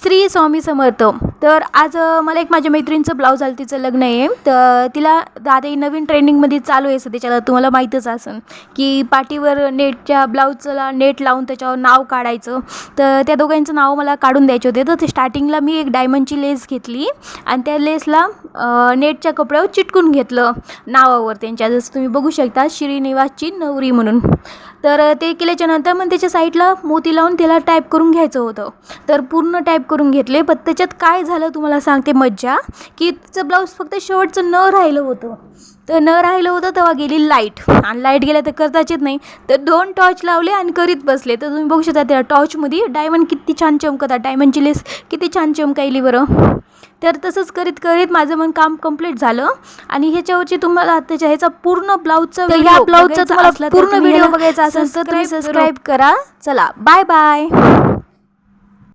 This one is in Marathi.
श्री स्वामी समर्थ. तर आज मला एक माझ्या मैत्रिणीचं ब्लाऊज आलं, तिचं लग्न आहे. तर तिला आता नवीन ट्रेंडिंगमध्ये चालू आहे सध्याच्याला, तुम्हाला माहीतच असेल की पाठीवर नेटच्या ब्लाऊजला नेट लावून त्याच्यावर नाव काढायचं. तर त्या दोघांचं नाव मला काढून द्यायचे होते. तर ते स्टार्टिंगला मी एक डायमंडची लेस घेतली आणि त्या लेसला नेटच्या कपड्यावर चिटकून घेतलं नावावर त्यांच्या, जसं तुम्ही बघू शकता श्रीनिवासची नवरी म्हणून. तर ते केल्याच्या नंतर मग त्याच्या साईडला मोती लावून त्याला टाईप करून घ्यायचं होतं. तर पूर्ण टाईप करून घेतले, पण त्याच्यात काय झालं तुम्हाला सांगते मज्जा, की तिचं ब्लाऊज फक्त शेवटचं न राहिलं होतं. तर न राहिलं होतं तेव्हा गेली लाईट, आणि लाईट गेल्या तर करताच येत नाही. तर 2 टॉर्च लावले आणि करीत बसले. तर तुम्ही बघू शकता त्या टॉर्चमध्ये डायमंड किती छान चमकतात, डायमंडची लेस किती छान चमकायली बरं. तर तसंच करीत करीत माझं मग काम कंप्लीट झालं. आणि ह्याच्यावरची तुम्हाला त्याच्या ह्याचा पूर्ण ब्लाऊजचा ब्लाऊजचा तुम्हाला पूर्ण व्हिडिओ बघायचा असेल तर तुम्ही सबस्क्राईब करा. चला, बाय बाय.